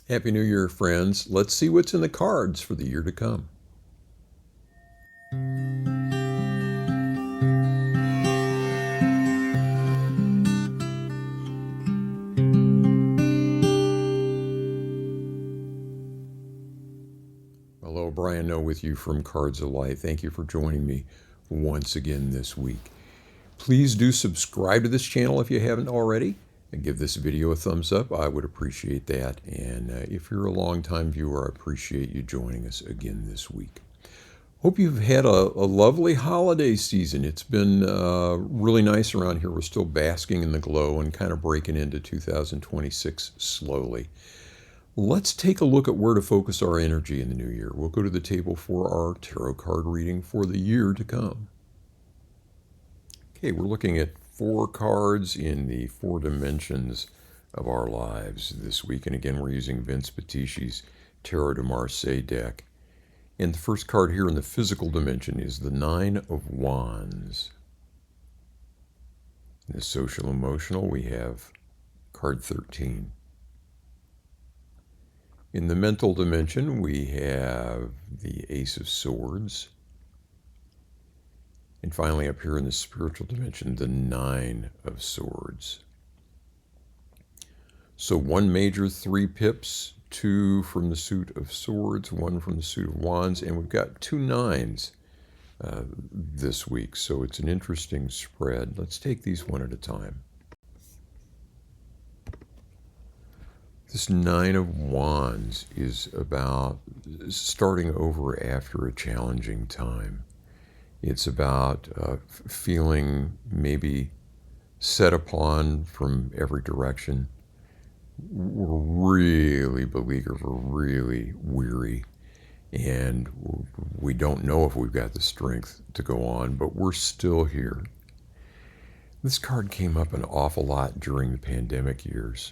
Happy New Year, friends. Let's see what's in the cards for the year to come. Hello, Brian Noe with you from Cards of Light. Thank you for joining me once again this week. Please do subscribe to this channel if you haven't already, and give this video a thumbs up. I would appreciate that. And if you're a longtime viewer, I appreciate you joining us again this week. Hope you've had a lovely holiday season. It's been really nice around here. We're still basking in the glow and kind of breaking into 2026 slowly. Let's take a look at where to focus our energy in the new year. We'll go to the table for our tarot card reading for the year to come. Okay, we're looking at 4 cards in the 4 dimensions of our lives this week. And again, we're using Vince Patisci's Tarot de Marseille deck. And the first card here in the physical dimension is the 9 of Wands. In the social emotional, we have card 13. In the mental dimension, we have the Ace of Swords. And finally, up here in the spiritual dimension, the 9 of Swords. So 1 major, 3 pips, 2 from the suit of Swords, 1 from the suit of Wands, and we've got 2 9s this week. So it's an interesting spread. Let's take these one at a time. This 9 of Wands is about starting over after a challenging time. It's about feeling maybe set upon from every direction. We're really beleaguered, we're really weary, and we don't know if we've got the strength to go on, but we're still here. This card came up an awful lot during the pandemic years.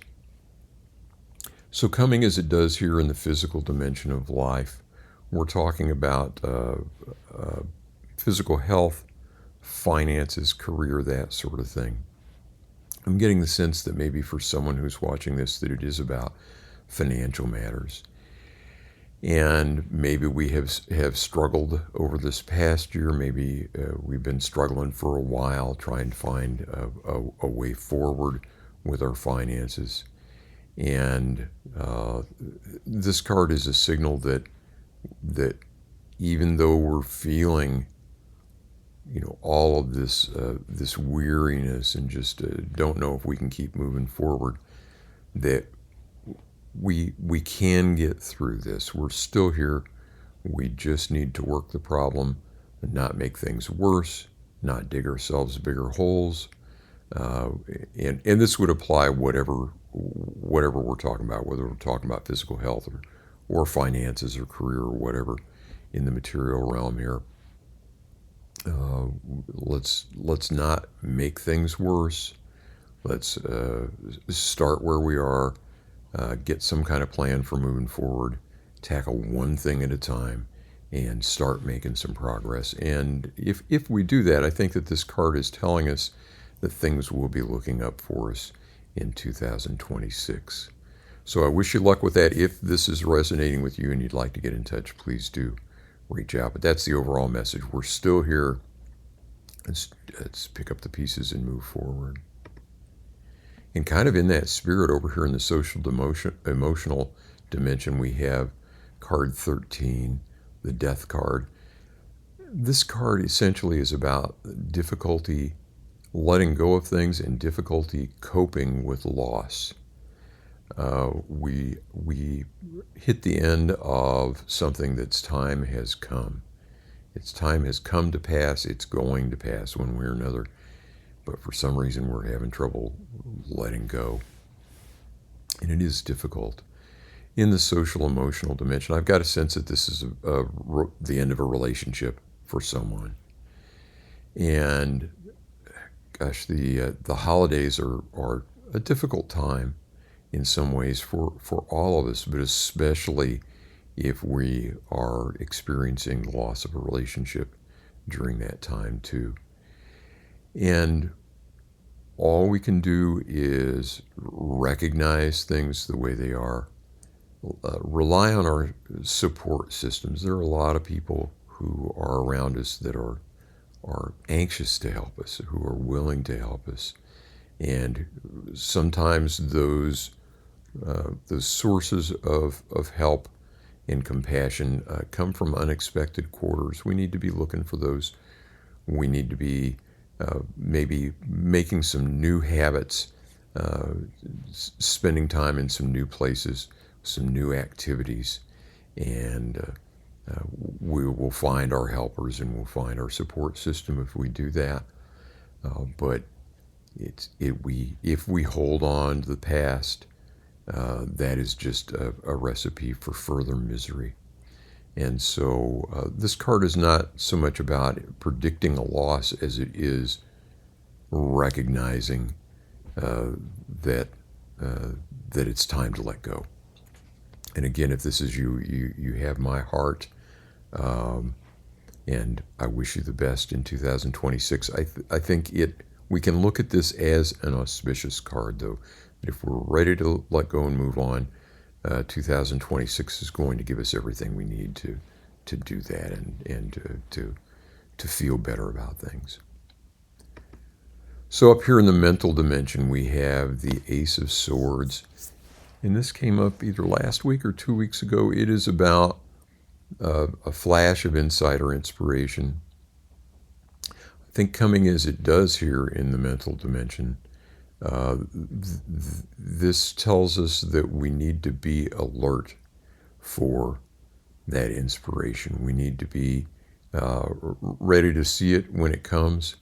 So coming as it does here in the physical dimension of life, we're talking about physical health, finances, career, that sort of thing. I'm getting the sense that maybe for someone who's watching this, that it is about financial matters. And maybe we have struggled over this past year. Maybe we've been struggling for a while, trying to find a way forward with our finances. And this card is a signal that even though we're feeling all of this this weariness and just don't know if we can keep moving forward, that we can get through this. We're still here. We just need to work the problem and not make things worse, not dig ourselves bigger holes. And this would apply whatever we're talking about, whether we're talking about physical health or finances or career or whatever in the material realm here. Let's not make things worse. Let's start where we are, get some kind of plan for moving forward, tackle one thing at a time, and start making some progress. And if we do that, I think that this card is telling us that things will be looking up for us in 2026. So I wish you luck with that. If this is resonating with you and you'd like to get in touch, please do reach out. But that's the overall message. We're still here. Let's pick up the pieces and move forward. And kind of in that spirit over here in the social emotional dimension, we have card 13, the Death card. This card essentially is about difficulty letting go of things and difficulty coping with loss. We hit the end of something that's time has come. Its time has come to pass. It's going to pass one way or another. But for some reason, we're having trouble letting go. And it is difficult. In the social emotional dimension, I've got a sense that this is the end of a relationship for someone. And gosh, the holidays are a difficult time in some ways for all of us, but especially if we are experiencing the loss of a relationship during that time too. And all we can do is recognize things the way they are, rely on our support systems. There are a lot of people who are around us that are anxious to help us, who are willing to help us, and sometimes those sources of help and compassion come from unexpected quarters. We need to be looking for those. We need to be maybe making some new habits, spending time in some new places, some new activities, and we will find our helpers and we'll find our support system if we do that. But if we hold on to the past, that is just a recipe for further misery. And so this card is not so much about predicting a loss as it is recognizing that that it's time to let go. And again, if this is you, you have my heart, and I wish you the best in 2026. I think we can look at this as an auspicious card, though. That if we're ready to let go and move on, 2026 is going to give us everything we need to do that and to feel better about things. So up here in the mental dimension, we have the Ace of Swords. And this came up either last week or 2 weeks ago. It is about a flash of insight or inspiration. I think coming as it does here in the mental dimension, this tells us that we need to be alert for that inspiration. We need to be ready to see it when it comes,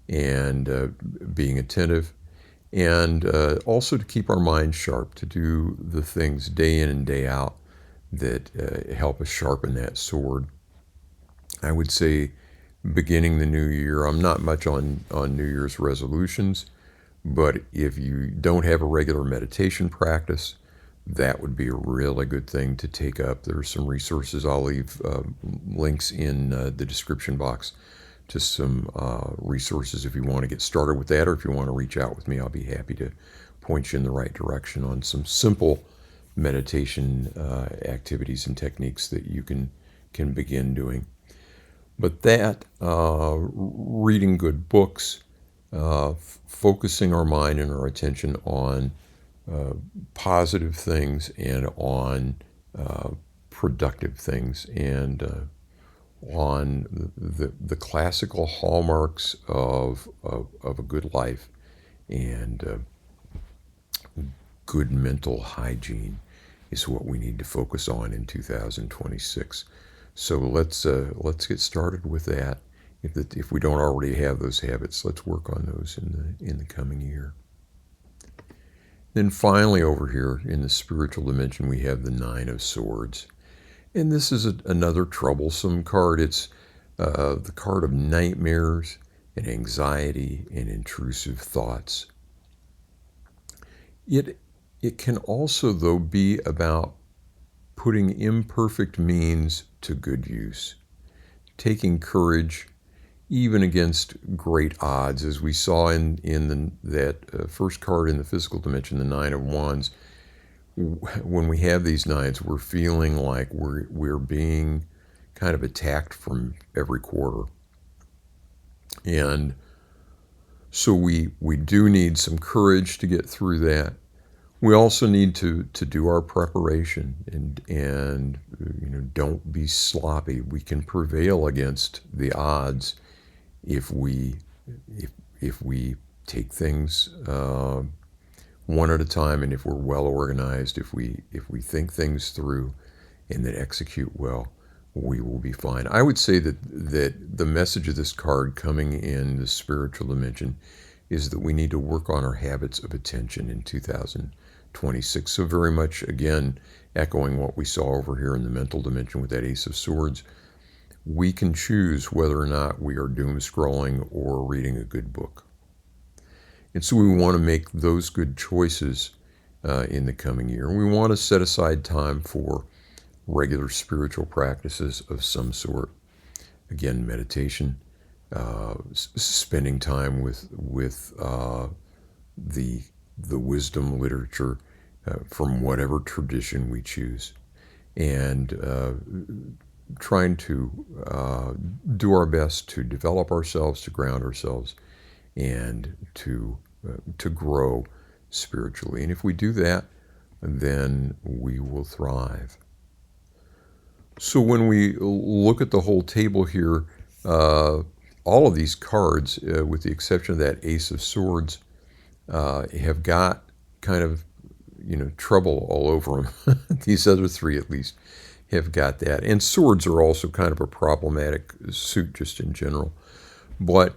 and being attentive, and also to keep our minds sharp, to do the things day in and day out that help us sharpen that sword. I would say beginning the new year, I'm not much on New Year's resolutions, but if you don't have a regular meditation practice, that would be a really good thing to take up. There are some resources. I'll leave links in the description box to some resources if you want to get started with that, or if you want to reach out with me, I'll be happy to point you in the right direction on some simple meditation activities and techniques that you can begin doing. But that, reading good books, focusing our mind and our attention on positive things and on productive things, and on the classical hallmarks of a good life and good mental hygiene is what we need to focus on in 2026. So let's get started with that. If we don't already have those habits, let's work on those in the coming year. Then finally, over here in the spiritual dimension, we have the Nine of Swords. And this is another troublesome card. It's the card of nightmares and anxiety and intrusive thoughts. It can also, though, be about putting imperfect means to good use, taking courage even against great odds, as we saw in that first card in the physical dimension, the Nine of Wands. When we have these nines, we're feeling like we're being kind of attacked from every quarter. And so we do need some courage to get through that. We also need to do our preparation and don't be sloppy. We can prevail against the odds if we take things one at a time, and if we're well organized, if we think things through and then execute well, we will be fine. I would say that the message of this card coming in the spiritual dimension is that we need to work on our habits of attention in 2026. So very much, again, echoing what we saw over here in the mental dimension with that Ace of Swords, we can choose whether or not we are doom scrolling or reading a good book. And so we want to make those good choices in the coming year. We want to set aside time for regular spiritual practices of some sort. Again, meditation, spending time with the wisdom literature from whatever tradition we choose, and trying to do our best to develop ourselves, to ground ourselves, and to grow spiritually. And if we do that, then we will thrive. So when we look at the whole table here, all of these cards, with the exception of that Ace of Swords, have got kind of, trouble all over them. These other three, at least, have got that. And swords are also kind of a problematic suit just in general. But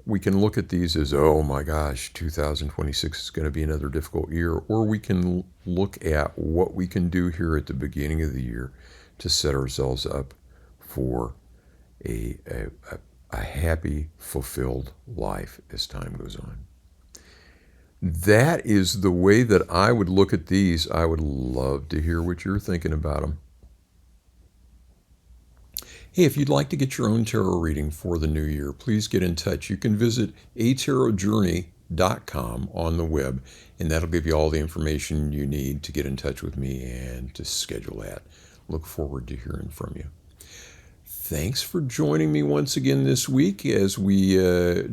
we can look at these as, oh my gosh, 2026 is going to be another difficult year. Or we can look at what we can do here at the beginning of the year to set ourselves up for a happy, fulfilled life as time goes on. That is the way that I would look at these. I would love to hear what you're thinking about them. Hey, if you'd like to get your own tarot reading for the new year, please get in touch. You can visit atarotjourney.com on the web, and that'll give you all the information you need to get in touch with me and to schedule that. Look forward to hearing from you. Thanks for joining me once again this week as we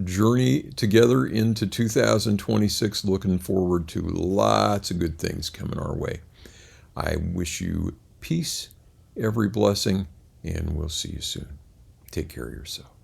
journey together into 2026, looking forward to lots of good things coming our way. I wish you peace, every blessing, and we'll see you soon. Take care of yourself.